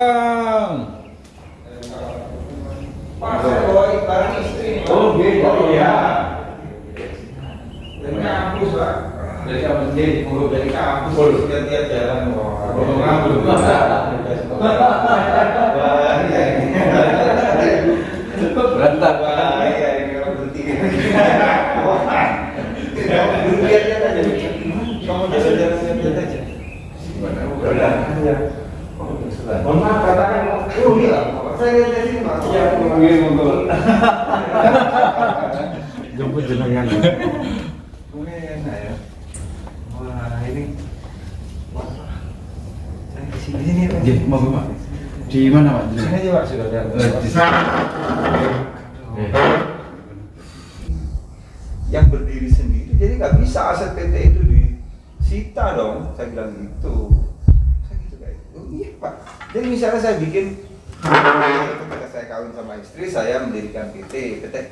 Oh gitu ya. Dari kampus Pak. Dari kampus jadi mulut dari kampus. Tiap-tiap jalan. Oh ngambul. Berantak. Iya ini kalau berhenti. Lihat-lihat aja. Kamu jalan-jalan aja. Udah. Mohon maaf katakan hilang. Saya lihat dari sini Pak. Iya, monggo. Jemput jenengan. Enak ya. Wah, ini. Saya di sini Pak. Nggih, monggo Pak. Di mana Pak? Di sini aja Pak, sudah ada. Yang berdiri sendiri, jadi nggak bisa aset PT itu disita dong. Saya bilang gitu. Saya gitu kayak, oh iya Pak. Jadi misalnya saya bikin ketika saya kawin sama istri, saya mendirikan PT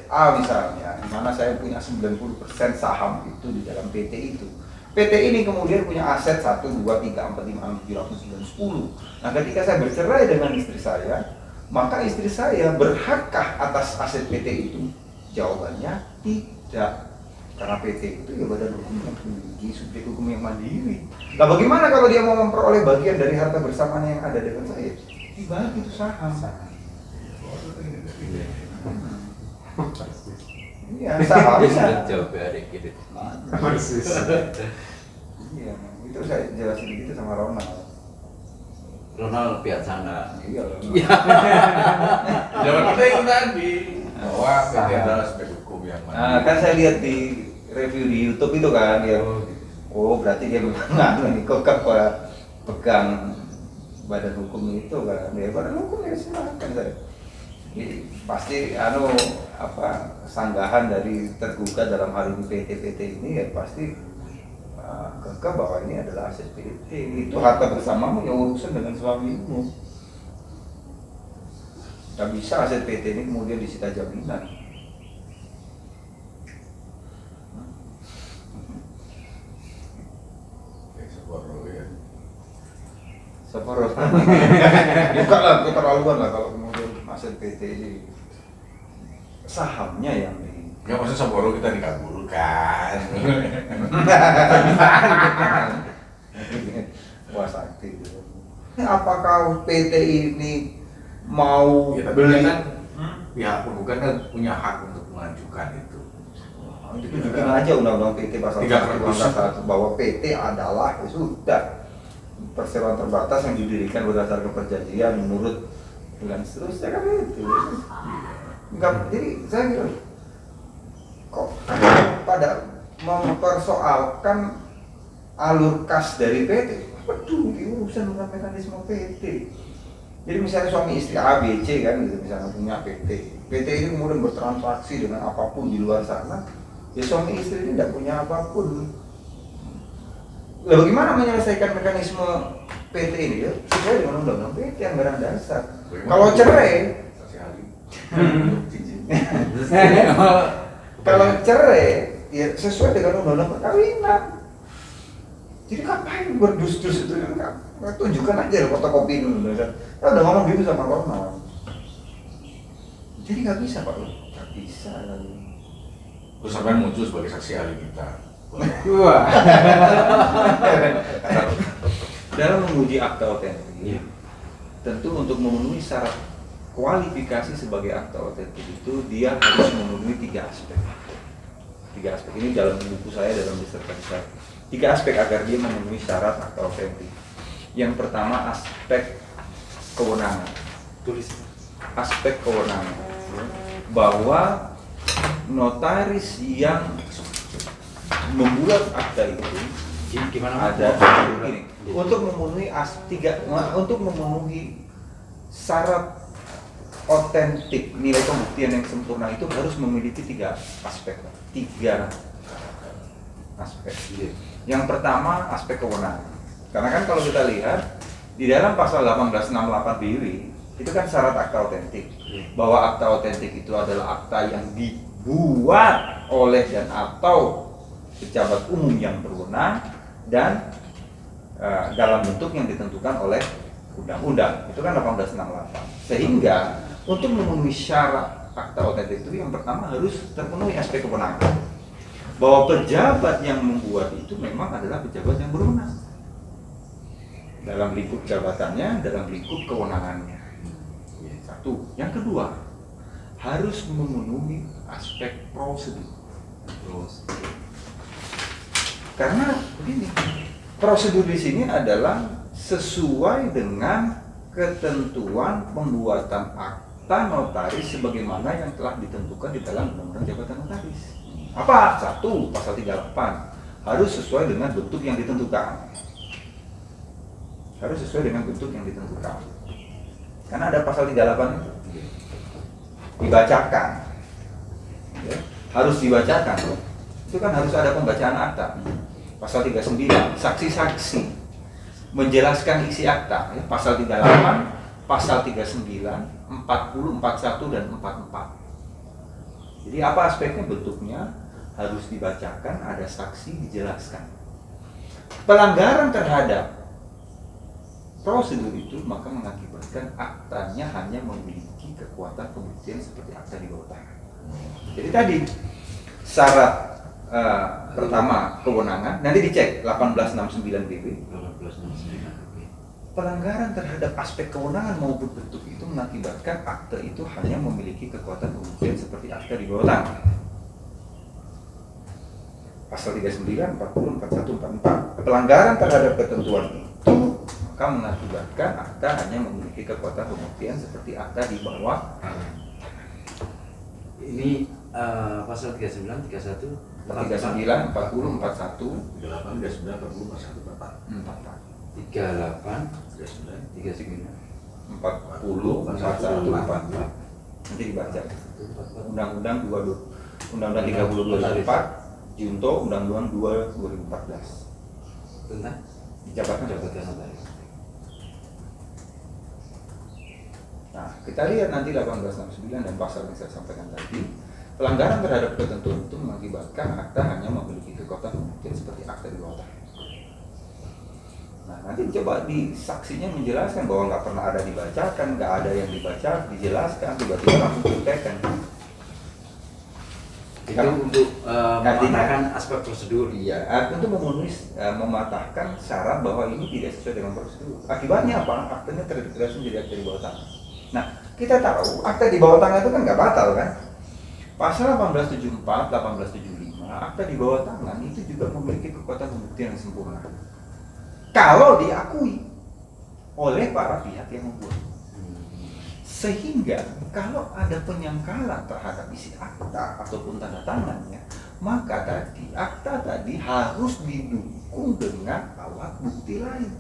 A misalnya, di mana saya punya 90% saham itu di dalam PT itu. PT ini kemudian punya aset 1, 2, 3, 4, 5, 6, 7, 8, 9, 10. Nah ketika saya bercerai dengan istri saya, maka istri saya berhakkah atas aset PT itu? Jawabannya tidak. Karena PT itu ya badan hukum yang memiliki subjek hukum yang mandiri. Nah bagaimana kalau dia mau memperoleh bagian dari harta bersamanya yang ada dengan saya? Dibagi itu saham. Iya, saham. Jawab adik gitu. Persis. Iya, itu saya jelasin gitu sama Ronald. Ronald pihak sana. Iya, Ronald. Jangan penting tadi bahwa PT adalah aspek hukum yang Nah, kan saya lihat di review di YouTube itu kan dia, oh berarti dia memang ini kok pegang badan hukum itu kan, dia badan hukum ya silakan saya. Jadi pasti sanggahan dari tergugat dalam hal ini PT ini ya pasti kekeh bahwa ini adalah aset PT, itu harta bersamamu yang urusan dengan suamimu. Gak bisa aset PT ini kemudian disita jaminan. Separuh. Bukan lah, keterlaluan lah kalau kemudian aset PT ini sahamnya yang di. Ya maksud Sapporo kita dikabulkan. Wah sakti. Apakah PT ini mau Ya, tapi beli? kan pihak penggugat kan punya hak untuk mengajukan itu. Itu juga aja undang-undang PT pasal 1 bahwa PT adalah ya sudah perseroan terbatas yang didirikan berdasarkan perjanjian menurut dan seterusnya kan itu. Enggak, jadi saya bilang kok pada mempersoalkan alur kas dari PT. Waduh, ini urusan dengan mekanisme PT. Jadi misalnya suami istri A, B, C kan gitu, misalnya punya PT. PT ini kemudian bertransaksi dengan apapun di luar sana. Ya suami istri ini tidak punya apapun. Lah bagaimana menyelesaikan mekanisme PT ini ya? Sesuai dengan undang-undang PT anggaran dasar. Kalau cerai, kalau cerai ya sesuai dengan undang-undang perkawinan. Jadi ngapain berdus-dus itu? Tunjukkan aja fotokopi dulu. Kita udah ngomong gitu sama Ronald. Jadi nggak bisa Pak, nggak bisa lagi. Terus sampai muncul sebagai saksi ahli kita. Wah. Dalam menguji akta otentik, tentu untuk memenuhi syarat kualifikasi sebagai akta otentik itu dia harus memenuhi 3 aspek. 3 aspek ini dalam buku saya, dalam disertasi saya. 3 aspek agar dia memenuhi syarat akta otentik. Yang pertama aspek kewenangan. Tulis aspek kewenangan, bahwa notaris yang membuat akta itu Gimana ada begini, untuk memenuhi untuk memenuhi syarat otentik nilai pembuktian yang sempurna itu harus memiliki 3 aspek. 3 aspek. Yang pertama aspek kewenangan. Karena kan kalau kita lihat di dalam pasal 1868 BW itu kan syarat akta otentik, bahwa akta otentik itu adalah akta yang dibuat oleh dan atau pejabat umum yang berwenang dan dalam bentuk yang ditentukan oleh undang-undang, itu kan 1868. Sehingga untuk memenuhi syarat akta otentik itu yang pertama harus terpenuhi aspek kewenangan. Bahwa pejabat yang membuat itu memang adalah pejabat yang berwenang dalam lingkup jabatannya, dalam lingkup kewenangannya. Satu. Yang kedua, harus memenuhi aspek prosedur. Karena begini, prosedur di sini adalah sesuai dengan ketentuan pembuatan akta notaris sebagaimana yang telah ditentukan di dalam Undang-Undang Jabatan Notaris. Apa? Satu, pasal 38 harus sesuai dengan bentuk yang ditentukan. Harus sesuai dengan bentuk yang ditentukan. Karena ada pasal 38 itu dibacakan, ya, harus dibacakan. Itu kan harus ada pembacaan akta. Pasal 39, saksi-saksi menjelaskan isi akta, ya, pasal 38, pasal 39, 40, 41 dan 44. Jadi apa aspeknya? Bentuknya harus dibacakan, ada saksi, dijelaskan. Pelanggaran terhadap prosedur itu maka mengakibatkan aktanya hanya memiliki kekuatan pembuktian seperti akta di bawah tangan. Jadi tadi syarat pertama kewenangan, nanti dicek 1869 BB. 1869. Pelanggaran terhadap aspek kewenangan maupun bentuk itu mengakibatkan akte itu hanya memiliki kekuatan pembuktian seperti akta di bawah tangan. Pasal 39, 40, 41, 44. Pelanggaran terhadap ketentuan itu maka mengakibatkan akta hanya memiliki kekuatan pembuktian seperti akta di bawah. Ini pasal 39, 31, 39, 40, 41, 38, 39, 40, 41, 44. 38, 39, 39, 40, 41, 44. Nanti dibaca. Undang-Undang 22, Undang-Undang 30 2004, Junto Undang-Undang 2 2014. tentang Jabatan Notaris. Nah, kita lihat nanti 1869 dan pasal yang saya sampaikan tadi. Pelanggaran terhadap ketentuan itu mengakibatkan akta hanya memiliki kekuatan pembuktian seperti akta di bawah tangan. Nah, nanti coba di saksinya menjelaskan bahwa nggak pernah ada dibacakan, nggak ada yang dibaca, dijelaskan, tiba-tiba langsung ditekan. itu untuk mematahkan aspek prosedur. Iya, untuk memenuhi mematahkan syarat bahwa ini tidak sesuai dengan prosedur. Akibatnya apa? Aktanya terdegradasi menjadi akta di bawah tangan. Nah, kita tahu akta di bawah tangan itu kan nggak batal kan? Pasal 1874, 1875, akta di bawah tangan itu juga memiliki kekuatan pembuktian yang sempurna. Kalau diakui oleh para pihak yang membuat. Sehingga kalau ada penyangkalan terhadap isi akta ataupun tanda tangannya, maka tadi akta tadi harus didukung dengan alat bukti lain.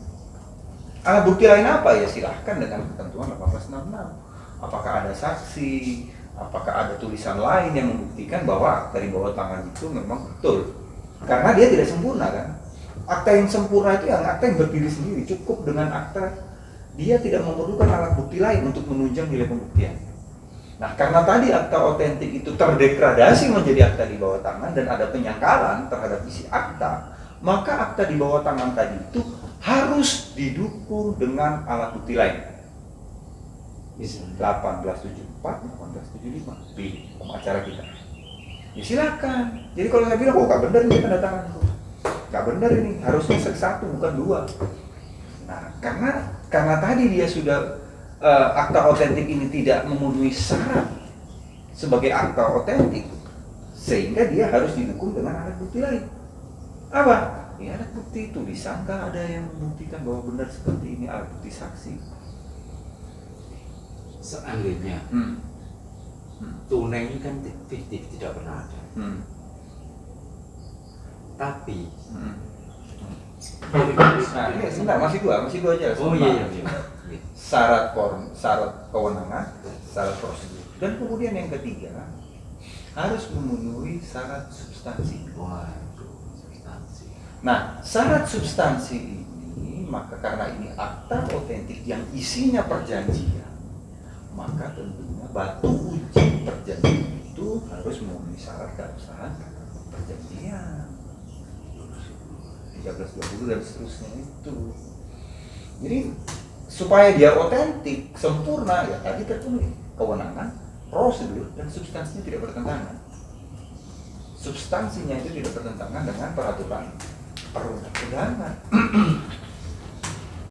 Alat bukti lain apa? Ya silahkan dengan ketentuan 1866. Apakah ada saksi, apakah ada tulisan lain yang membuktikan bahwa akta di bawah tangan itu memang betul. Karena dia tidak sempurna kan. Akta yang sempurna itu yang akta yang berdiri sendiri, cukup dengan akta. Dia tidak memerlukan alat bukti lain untuk menunjang nilai pembuktian. Nah, karena tadi akta otentik itu terdegradasi menjadi akta di bawah tangan dan ada penyangkalan terhadap isi akta, maka akta di bawah tangan tadi itu harus didukung dengan alat bukti lain. Misalnya 1874, 1875, pilih acara kita. Ya silakan. Jadi kalau saya bilang, oh nggak benar ini tanda tangan, nggak benar ini, harusnya satu bukan dua. Nah, karena tadi dia sudah akta otentik ini tidak memenuhi syarat sebagai akta otentik, sehingga dia harus didukung dengan alat bukti lain. Apa? Ya alat bukti itu disangka ada yang membuktikan bahwa benar seperti ini, alat bukti saksi. seandainya tunai ini kan fiktif, tidak pernah ada. Tapi nah ini sebentar, masih dua aja. oh iya. Syarat kewenangan, syarat prosedur, dan kemudian yang ketiga harus memenuhi syarat substansi. Substansi. Nah, syarat substansi ini maka karena ini akta otentik yang isinya perjanjian, maka tentunya batu uji perjanjian itu harus memenuhi syarat keabsahan perjanjian 1320 dan seterusnya itu. Jadi supaya dia otentik, sempurna, ya tadi terpenuhi kewenangan, prosedur, dan substansinya tidak bertentangan. Substansinya itu tidak bertentangan dengan peraturan perundang-undangan.